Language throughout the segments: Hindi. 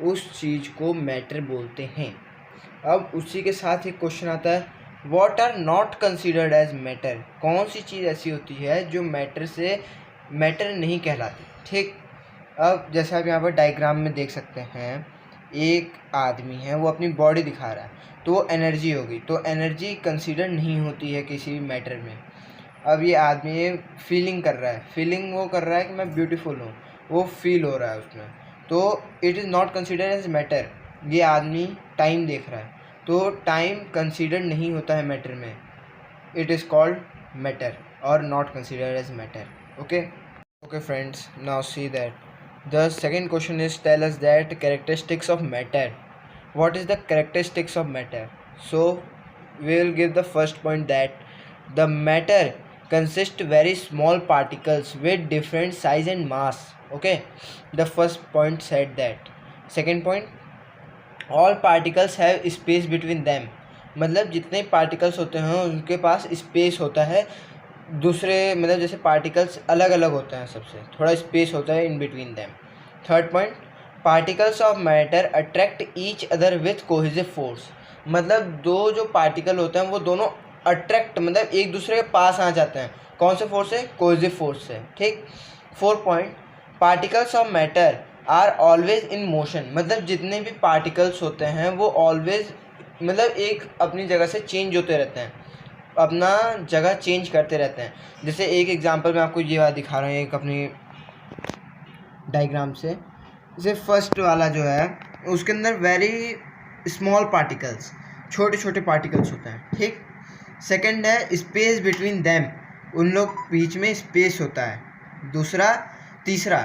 उस चीज़ को मैटर बोलते हैं। अब उसी के साथ एक क्वेश्चन आता है, what are not considered as matter. कौन सी चीज़ ऐसी होती है जो मैटर नहीं कहलाती। ठीक, अब जैसे आप यहाँ पर डायग्राम में देख सकते हैं, एक आदमी है, वो अपनी बॉडी दिखा रहा है, तो वो एनर्जी होगी, तो एनर्जी कंसिडर नहीं होती है किसी भी मैटर में। अब ये आदमी फीलिंग कर रहा है, फीलिंग वो कर रहा है कि मैं ब्यूटीफुल हूँ, वो फील हो रहा है उसमें, तो it is not consider as matter. ये आदमी टाइम देख रहा है, तो टाइम कंसिडर नहीं होता है मैटर में, इट इज़ कॉल्ड मैटर और not consider as matter. Okay friends, now see that the second question is, tell us that characteristics of matter. What is the characteristics of matter? So we will give the first point that the matter consists very small particles with different size and mass. Okay, the first point said that. Second point, all particles have space between them. मतलब जितने पार्टिकल्स होते हैं उनके पास स्पेस होता है, दूसरे मतलब जैसे पार्टिकल्स अलग अलग होते हैं, सबसे थोड़ा स्पेस होता है in between them. Third point, particles of matter attract each other with cohesive force. मतलब दो जो पार्टिकल होते हैं वो दोनों अट्रैक्ट मतलब एक दूसरे के पास आ जाते हैं, कौन से फोर्स से? कोहेसिव फोर्स से। ठीक। Fourth point, particles of matter are always in motion. मतलब जितने भी पार्टिकल्स होते हैं वो ऑलवेज मतलब एक अपनी जगह से चेंज होते रहते हैं, अपना जगह चेंज करते रहते हैं। जैसे एक एग्जांपल मैं आपको ये बात दिखा रहा हूँ एक अपनी डायग्राम से। जैसे फर्स्ट वाला जो है उसके अंदर वेरी स्मॉल पार्टिकल्स, छोटे छोटे पार्टिकल्स होते हैं। ठीक। सेकंड है स्पेस बिटवीन देम, उन लोग बीच में स्पेस होता है। तीसरा,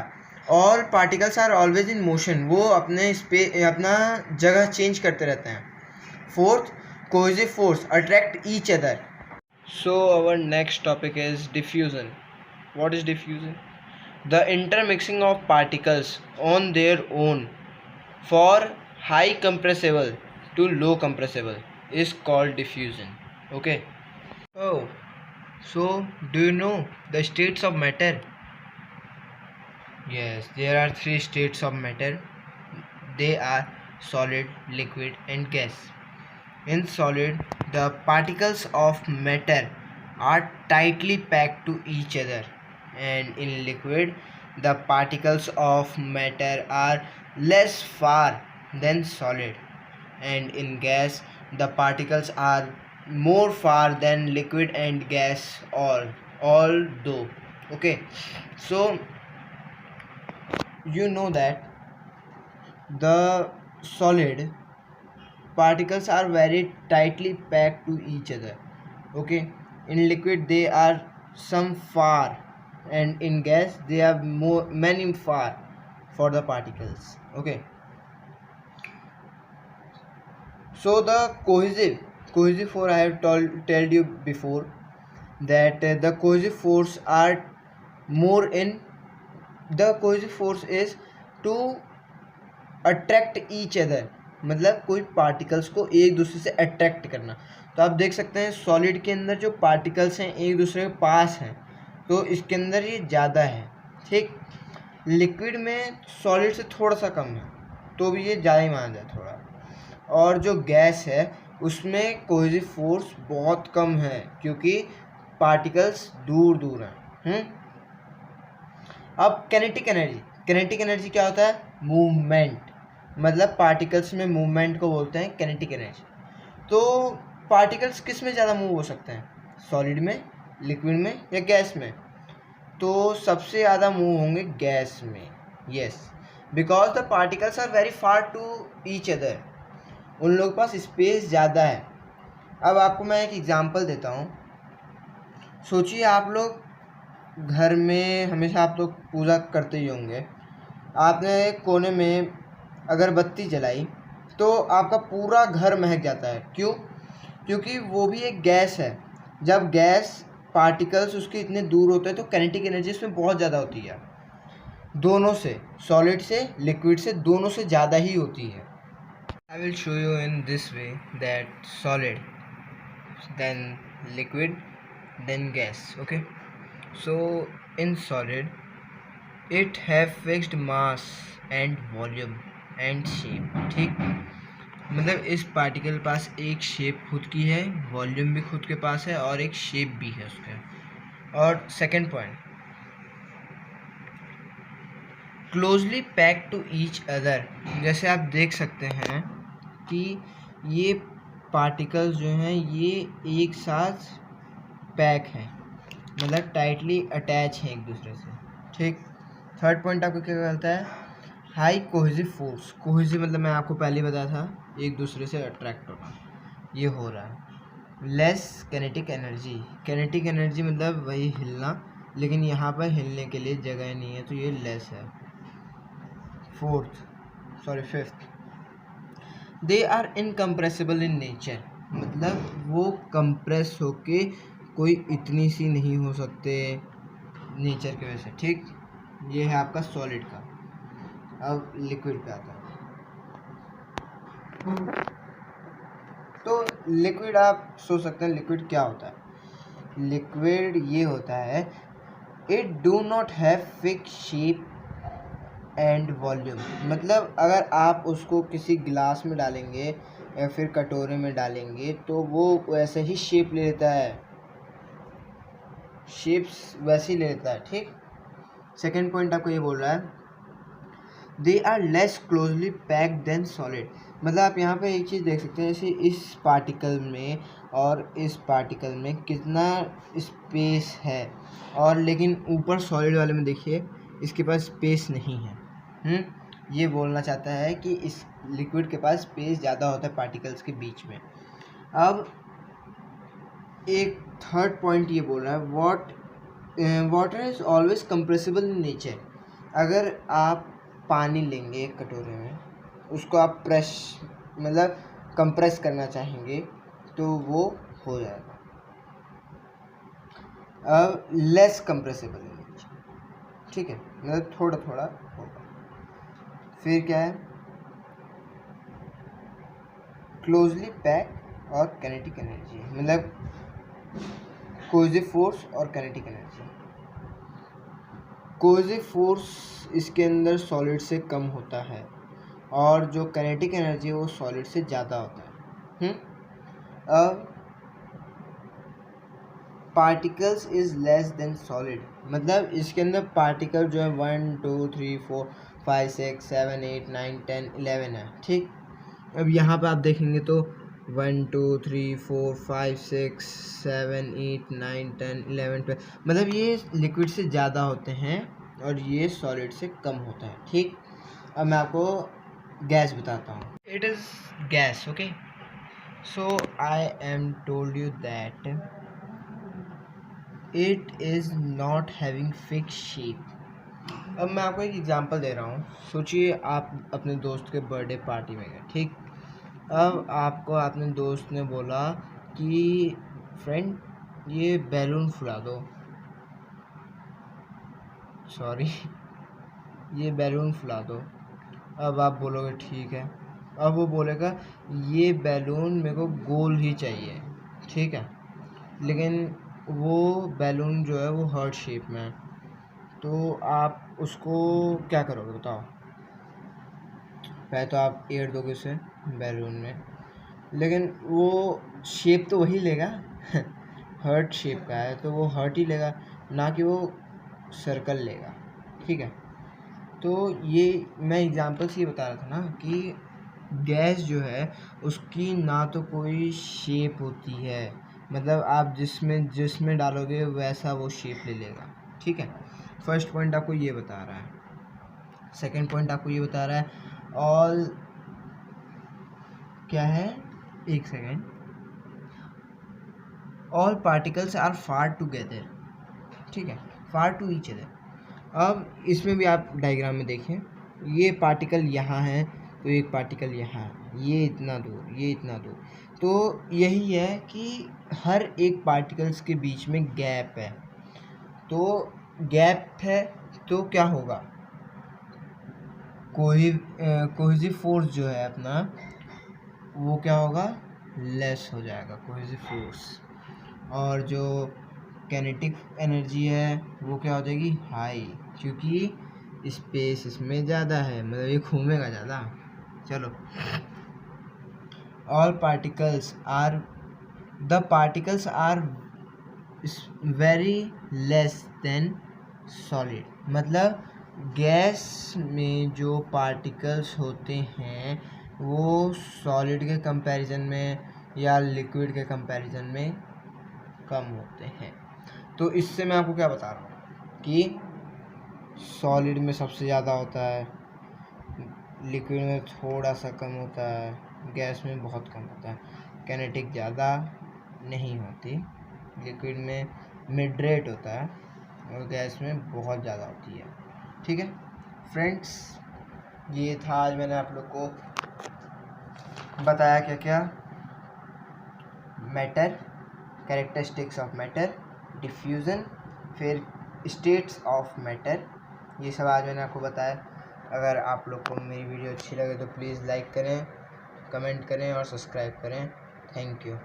all particles are always in motion, वो अपना जगह चेंज करते रहते हैं। Fourth, cohesive force attract each other. So our next topic is diffusion. What is diffusion? The intermixing of particles on their own for high compressible to low compressible is called diffusion. Okay. Oh, so do you know the states of matter? Yes, there are 3 states of matter. They are solid, liquid and gas. In solid, the particles of matter are tightly packed to each other, and in liquid, the particles of matter are less far than solid, and in gas, the particles are more far than liquid and gas although. Okay, so you know that the solid particles are very tightly packed to each other. Okay, in liquid they are some far, and in gas they are many far for the particles. Okay, so the cohesive force, I have told you before that the cohesive force are more in, the cohesive force is to attract each other, मतलब कोई पार्टिकल्स को एक दूसरे से अट्रैक्ट करना। तो आप देख सकते हैं सॉलिड के अंदर जो पार्टिकल्स हैं एक दूसरे के पास हैं, तो इसके अंदर ये ज़्यादा है। ठीक। लिक्विड में सॉलिड से थोड़ा सा कम है, तो भी ये ज़्यादा ही माना जाए थोड़ा। और जो गैस है उसमें कोहेसिव फोर्स बहुत कम है, क्योंकि पार्टिकल्स दूर दूर हैं। अब कैनेटिक एनर्जी क्या होता है? मूवमेंट, मतलब पार्टिकल्स में मूवमेंट को बोलते हैं कैनेटिक एनर्जी। तो पार्टिकल्स किस में ज़्यादा मूव हो सकते हैं? सॉलिड में, लिक्विड में या गैस में? तो सबसे ज़्यादा मूव होंगे गैस में। Yes, because the particles are very far to each other, उन लोगों के पास स्पेस ज़्यादा है। अब आपको मैं एक एग्जांपल देता हूँ। सोचिए आप लोग घर में हमेशा आप लोग पूजा करते ही होंगे, आपने एक कोने में अगरबत्ती जलाई तो आपका पूरा घर महक जाता है। क्यों? क्योंकि वो भी एक गैस है। जब गैस पार्टिकल्स उसके इतने दूर होते हैं तो काइनेटिक एनर्जी उसमें बहुत ज़्यादा होती है, दोनों से, सॉलिड से, लिक्विड से, दोनों से ज़्यादा ही होती है। I will show you in this way that solid, then liquid, then gas. Okay, so in solid it have fixed mass and volume, and shape, ठीक। मतलब इस पार्टिकल के पास एक शेप खुद की है, वॉल्यूम भी खुद के पास है और एक शेप भी है उसका। और second point, closely pack to each other. जैसे आप देख सकते हैं कि ये पार्टिकल्स जो हैं ये एक साथ पैक हैं, मतलब टाइटली अटैच हैं एक दूसरे से, ठीक। थर्ड पॉइंट आपको क्या कहता है, हाई कोहेसिव फोर्स। कोहेसिव मतलब मैं आपको पहले ही बताया था, एक दूसरे से अट्रैक्ट होना, ये हो रहा है। Less kinetic energy. Kinetic energy मतलब वही हिलना, लेकिन यहाँ पर हिलने के लिए जगह नहीं है, तो ये लेस है। Fifth, they are incompressible in nature. मतलब वो कंप्रेस होके कोई इतनी सी नहीं हो सकते नेचर की वजह से, ठीक। ये है आपका सॉलिड का। अब लिक्विड पे आता है। तो लिक्विड आप सोच सकते हैं लिक्विड क्या होता है। लिक्विड ये होता है, it do not have fix shape and volume. मतलब अगर आप उसको किसी गिलास में डालेंगे या फिर कटोरे में डालेंगे तो वो वैसे ही शेप ले लेता है, शेप्स वैसे ही ले लेता है, ठीक। सेकेंड पॉइंट आपको ये बोल रहा है, they are less closely packed than solid. मतलब आप यहाँ पे एक चीज़ देख सकते हैं, जैसे इस पार्टिकल में और इस पार्टिकल में कितना स्पेस है, और लेकिन ऊपर सॉलिड वाले में देखिए इसके पास स्पेस नहीं है। ये बोलना चाहता है कि इस लिक्विड के पास स्पेस ज़्यादा होता है पार्टिकल्स के बीच में। अब एक थर्ड पॉइंट ये बोल रहा है, water is always compressible in nature. अगर आप पानी लेंगे एक कटोरे में, उसको आप मतलब कंप्रेस करना चाहेंगे तो वो हो जाएगा। अब लेस कंप्रेसिबल इन नेचर, ठीक है, मतलब थोड़ा थोड़ा होगा। फिर क्या है, क्लोजली पैक और काइनेटिक एनर्जी, मतलब कोहेसिव फोर्स और काइनेटिक एनर्जी। कोहेसिव फोर्स इसके अंदर सॉलिड से कम होता है और जो काइनेटिक एनर्जी है वो सॉलिड से ज़्यादा होता है। अब particles is less than solid, मतलब इसके अंदर पार्टिकल जो है 1 2 3 4 5 6 7 8 9 10 11 है, ठीक। अब यहाँ पे आप देखेंगे तो 1 2 3 4 5 6 7 8 9 10 11 12, मतलब ये लिक्विड से ज़्यादा होते हैं और ये सॉलिड से कम होता है, ठीक। अब मैं आपको गैस बताता हूँ, it is gas, okay. So I am told you that it is not having fix shape. अब मैं आपको एक एग्जांपल दे रहा हूँ। सोचिए आप अपने दोस्त के बर्थडे पार्टी में गए, ठीक। अब आपको अपने दोस्त ने बोला कि फ्रेंड ये बैलून फुला दो, सॉरी ये बैलून फुला दो। अब आप बोलोगे ठीक है। अब वो बोलेगा ये बैलून मेरे को गोल ही चाहिए, ठीक है, लेकिन वो बैलून जो है वो हार्ट शेप में है, तो आप उसको क्या करोगे बताओ। पहले तो आप एयर दोगे उसे बैलून में, लेकिन वो शेप तो वही लेगा हार्ट शेप का है तो वो हार्ट ही लेगा, ना कि वो सर्कल लेगा, ठीक है। तो ये मैं एग्जांपल से ये बता रहा था ना कि गैस जो है उसकी ना तो कोई शेप होती है, मतलब आप जिसमें डालोगे वैसा वो शेप ले लेगा, ठीक है। फर्स्ट पॉइंट आपको ये बता रहा है। सेकंड पॉइंट आपको ये बता रहा है ऑल क्या है, एक second, all particles are far together, ठीक है, फार टू ईच अदर। अब इसमें भी आप डायग्राम में देखें, ये पार्टिकल यहाँ है तो एक पार्टिकल यहाँ है, ये इतना दूर, ये इतना दूर, तो यही है कि हर एक पार्टिकल्स के बीच में गैप है। तो गैप है तो क्या होगा, कोहेसिव फोर्स जो है अपना वो क्या होगा, लेस हो जाएगा कोहेसिव फोर्स, और जो काइनेटिक एनर्जी है वो क्या हो जाएगी, हाई, क्योंकि स्पेस इसमें ज़्यादा है, मतलब ये घूमेगा ज़्यादा, चलो, all particles are very less than solid, मतलब गैस में जो पार्टिकल्स होते हैं वो सॉलिड के कंपैरिजन में या लिक्विड के कंपैरिजन में कम होते हैं। तो इससे मैं आपको क्या बता रहा हूँ कि सॉलिड में सबसे ज़्यादा होता है, लिक्विड में थोड़ा सा कम होता है, गैस में बहुत कम होता है। काइनेटिक ज़्यादा नहीं होती, लिक्विड में मिडरेट होता है और गैस में बहुत ज़्यादा होती है। ठीक है फ्रेंड्स, ये था आज मैंने आप लोग को बताया क्या क्या, matter, characteristics of matter, diffusion, फिर स्टेट्स ऑफ मैटर, ये सब आज मैंने आपको बताया। अगर आप लोग को मेरी वीडियो अच्छी लगे तो प्लीज़ लाइक करें, कमेंट करें और सब्सक्राइब करें। Thank you.